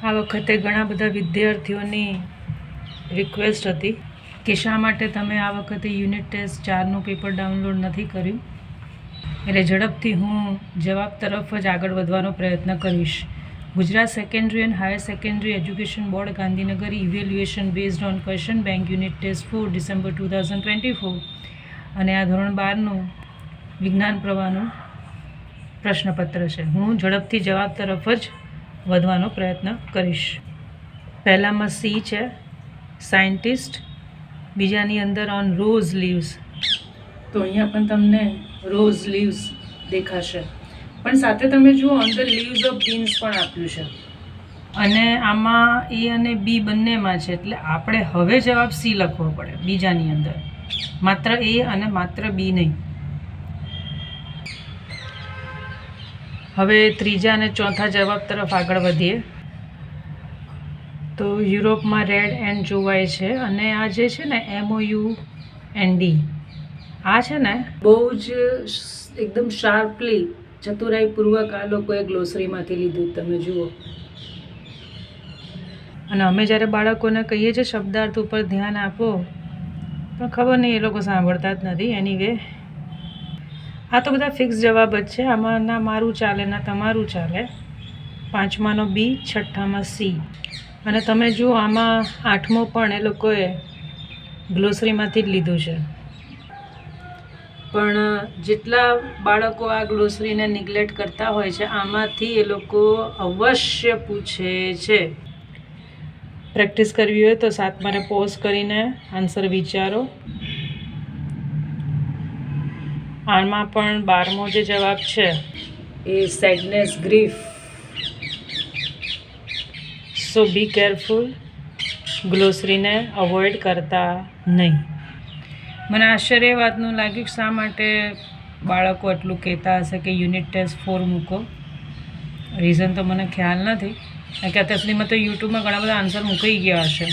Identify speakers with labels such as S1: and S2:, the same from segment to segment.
S1: આ વખતે ઘણા બધા વિદ્યાર્થીઓની રિક્વેસ્ટ હતી કે શા માટે તમે આ વખતે યુનિટ ટેસ્ટ 4નું પેપર ડાઉનલોડ નથી કર્યું, એટલે ઝડપથી હું જવાબ તરફ જ આગળ વધવાનો પ્રયત્ન કરીશ. Gujarat secondary and higher secondary education board Gandhinagar evaluation based on question bank unit test 4 December 2024 અને આ ધોરણ 12નું વિજ્ઞાન પ્રવાહનું પ્રશ્નપત્ર છે. હું ઝડપથી જવાબ તરફ જ વધવાનો પ્રયત્ન કરીશ. પહેલામાં સી છે સાયન્ટિસ્ટ, બીજાની અંદર ઓન રોઝ લીવ્સ. તો અહીંયા પણ તમને રોઝ લીવ્સ દેખાશે, પણ સાથે તમે જુઓ on the leaves of beans પણ આપ્યું છે અને આમાં એ અને બી બંનેમાં છે, એટલે આપણે હવે જવાબ સી લખવો પડે બીજાની અંદર, માત્ર એ અને માત્ર બી નહીં. હવે ત્રીજા અને ચોથા જવાબ તરફ આગળ વધીએ તો યુરોપમાં રેડ એન્ડ જોવાય છે અને આ જે છે ને MOUND, આ છે ને બહુ જ એકદમ શાર્પલી ચતુરાઈપૂર્વક આ લોકોએ ગ્લોસરીમાંથી લીધું, તમે જુઓ. અને અમે જ્યારે બાળકોને કહીએ છીએ શબ્દાર્થ ઉપર ધ્યાન આપો, પણ ખબર નહીં એ લોકો સાંભળતા જ નથી. એનીવે આ તો બધા ફિક્સ જવાબ જ છે, આમાં ના મારું ચાલે ના તમારું ચાલે. 5માનો બી, 6ઠ્ઠામાં સી, અને તમે જુઓ આમાં 8મો પણ એ લોકોએ ગ્લોસરીમાંથી જ લીધું છે. પણ જેટલા બાળકો આ ગ્લોસરીને નિગ્લેક્ટ કરતા હોય છે, આમાંથી એ લોકો અવશ્ય પૂછે છે. પ્રેક્ટિસ કરવી હોય તો 7માને પોઝ કરીને આન્સર વિચારો. આમાં પણ 12મો જે જવાબ છે એ sadness, grief. So be careful, ગ્લોસરીને અવોઇડ કરતા નહીં. મને આશ્ચર્ય એ વાતનું લાગ્યું કે શા માટે બાળકો એટલું કહેતા હશે કે યુનિટ ટેસ્ટ 4 મૂકો. રીઝન તો મને ખ્યાલ નથી, કારણ કે અત્યાર સુધીમાં તો યુટ્યુબમાં ઘણા બધા આન્સર મૂકાઈ ગયા હશે,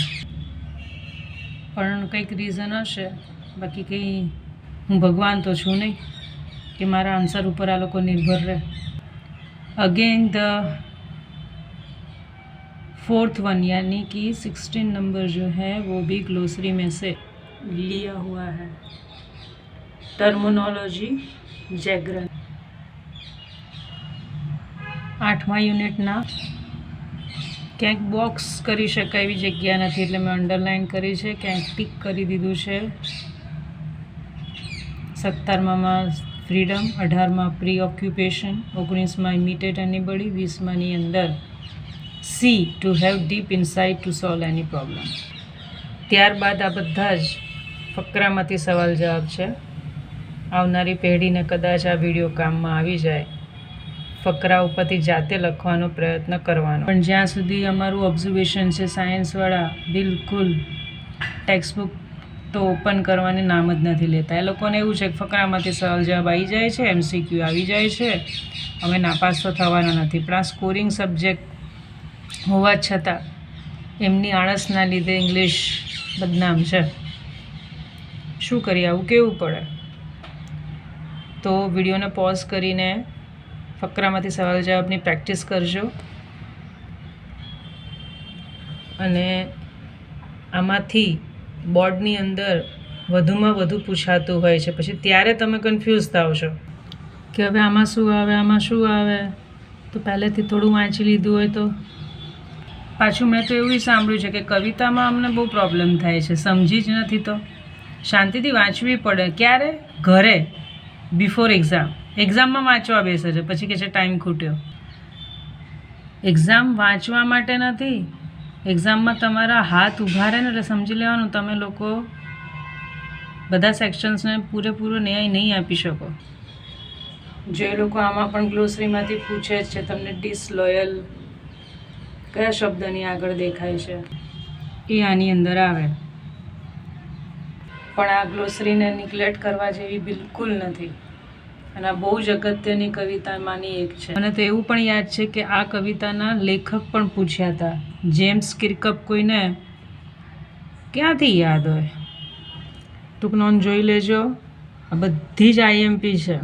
S1: પણ કંઈક રીઝન હશે. બાકી કંઈ હું ભગવાન તો છું નહીં કે મારા આન્સર ઉપર આ લોકો નિર્ભર રહે. अगेन द 4th वन यानी कि 16 नंबर जो है वो भी ग्लोसरी में से लिया हुआ है. टर्मिनोलॉजी जैग्रन. 8મા યુનિટના ક્યાંક બોક્સ કરી શકાય એવી જગ્યા નથી, એટલે મેં અંડરલાઇન કરી છે, ક્યાંક ટીક કરી દીધું છે. 17માં ફ્રીડમ, 18માં પ્રી ઓક્યુપેશન, 19માં ઇમિટેટ એનીબડી, 20માની અંદર see to have deep insight to solve any problem. ત્યારબાદ આ બધા જ ફકરામાંથી સવાલ જવાબ છે. આવનારી પેઢીને કદાચ આ વિડીયો કામમાં આવી જાય, ફકરા ઉપરથી જાતે લખવાનો પ્રયત્ન કરવાનો. પણ જ્યાં સુધી અમારું ઓબ્ઝર્વેશન છે સાયન્સવાળા, બિલકુલ ટેક્સ્ટબુક તો ઓપન કરવાની નામ જ નથી લેતા. એ લોકોને એવું છે કે ફકરામાંથી સવાલ જવાબ આવી જાય છે, MCQ આવી જાય છે, અમે નાપાસ તો થવાના નથી. પણ આ સ્કોરિંગ સબ્જેક્ટ હોવા છતાં એમની આળસના લીધે ઇંગ્લિશ બદનામ છે. શું કરીએ, આવું કેવું પડે? તો વિડીયોને પોઝ કરીને ફકરામાંથી સવાલ જવાબની પ્રેક્ટિસ કરજો. અને આમાંથી બોર્ડની અંદર વધુમાં વધુ પૂછાતું હોય છે, પછી ત્યારે તમે કન્ફ્યુઝ થાવ છો કે હવે આમાં શું આવે, આમાં શું આવે. તો પહેલેથી થોડું વાંચી લીધું હોય તો. પાછું મેં તો એવું સાંભળ્યું છે કે કવિતામાં અમને બહુ પ્રોબ્લેમ થાય છે, સમજી જ નથી. તો શાંતિથી વાંચવી પડે. ક્યારે? ઘરે, બિફોર એક્ઝામ. એક્ઝામમાં વાંચવા બેસે છે, પછી કહે છે ટાઈમ ખૂટ્યો. એક્ઝામ વાંચવા માટે નથી, એક્ઝામમાં તમારા હાથ ઊભા રહે ને એટલે સમજી લેવાનું તમે લોકો બધા સેક્શન્સને પૂરેપૂરો ન્યાય નહીં આપી શકો. જે લોકો આમાં પણ ગ્લોસરીમાંથી પૂછે છે તમને ડિસલોયલ કયા શબ્દની આગળ દેખાય છે, એ આની અંદર આવે. પણ આ ગ્લોસરીને નિગ્લેક્ટ કરવા જેવી બિલકુલ નથી, અને આ બહુ જ અગત્યની કવિતામાંની એક છે. મને તો એવું પણ યાદ છે કે આ કવિતાના લેખક પણ પૂછ્યા હતા. જેમ્સ કિર્કપ કોઈને ક્યાંથી યાદ હોય? ટૂંક નોંધ જોઈ લેજો. આ બધી જ IMP છે.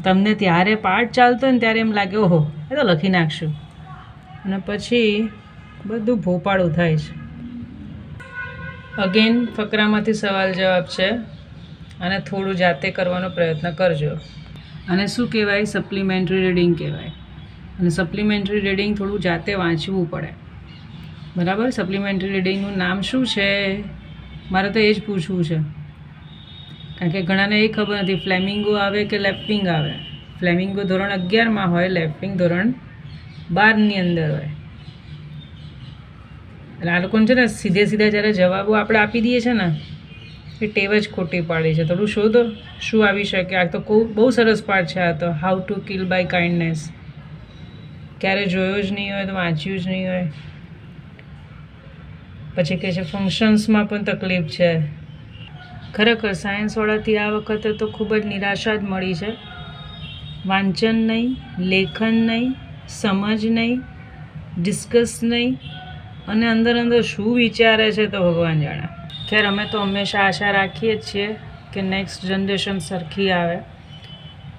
S1: તમને ત્યારે પાઠ ચાલતો હોય ને ત્યારે એમ લાગે ઓહો એ તો લખી નાખશું, અને પછી બધું ભોપાળું થાય છે. અગેન ફકરામાંથી સવાલ જવાબ છે અને થોડું જાતે કરવાનો પ્રયત્ન કરજો. અને શું કહેવાય? સપ્લિમેન્ટરી રીડિંગ કહેવાય. અને સપ્લિમેન્ટરી રીડિંગ થોડું જાતે વાંચવું પડે, બરાબર? સપ્લિમેન્ટરી રીડિંગનું નામ શું છે? મારે તો એ જ પૂછવું છે, કારણ કે ઘણાને એ ખબર નથી ફ્લેમિંગો આવે કે લેપિંગ આવે. ફ્લેમિંગો ધોરણ 11માં હોય, લેપિંગ ધોરણ 12ની અંદર હોય. એટલે આ લોકોને છે ને સીધે સીધા જ્યારે જવાબો આપણે આપી દઈએ છીએ ને એ ટેવ જ ખોટી પાડી છે. થોડું શોધો શું આવી શકે. આ તો બહુ સરસ પાઠ છે. આ તો how to kill by kindness. ક્યારે જોયો જ નહીં હોય તો વાંચ્યું જ નહીં હોય. પછી કહે છે ફંક્શન્સમાં પણ તકલીફ છે. ખરેખર સાયન્સવાળાથી આ વખતે તો ખૂબ જ નિરાશા જ મળી છે. વાંચન નહીં, લેખન નહીં, સમજ નહીં, ડિસ્કસ નહીં, અને અંદર અંદર શું વિચારે છે તો ભગવાન જાણે. ખેર અમે તો હંમેશા આશા રાખીએ જ છીએ કે નેક્સ્ટ જનરેશન સરખી આવે.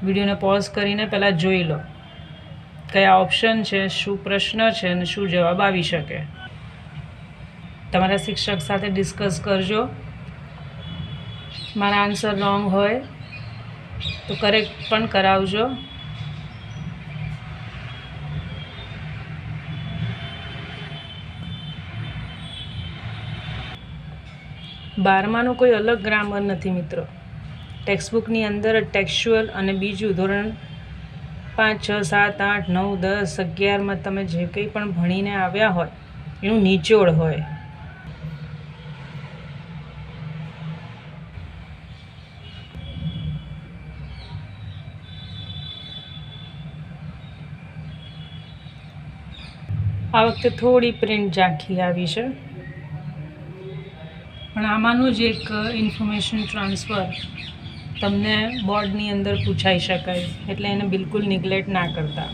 S1: વિડીયોને પોઝ કરીને પહેલાં જોઈ લો કયા ઓપ્શન છે, શું પ્રશ્ન છે અને શું જવાબ આવી શકે. તમારા શિક્ષક સાથે ડિસ્કસ કરજો. મારા આન્સર રોંગ હોય તો કરેક્ટ પણ કરાવજો. બારમાનું કોઈ અલગ ગ્રામર નથી મિત્રો. ટેક્સ્ટબુકની અંદર ટેક્સ્ચ્યુઅલ અને બીજું ધોરણ 5, 6, 7, 8, 9, 10, 11માં તમે જે કંઈ પણ ભણીને આવ્યા હોય એનું નિચોડ હોય. આ વખતે થોડી પ્રિન્ટ ઝાંખી આવી છે, પણ આમાંનું જ એક ઇન્ફોર્મેશન ટ્રાન્સફર તમને બોર્ડની અંદર પૂછાઈ શકાય, એટલે એને બિલકુલ નિગ્લેક્ટ ના કરતા.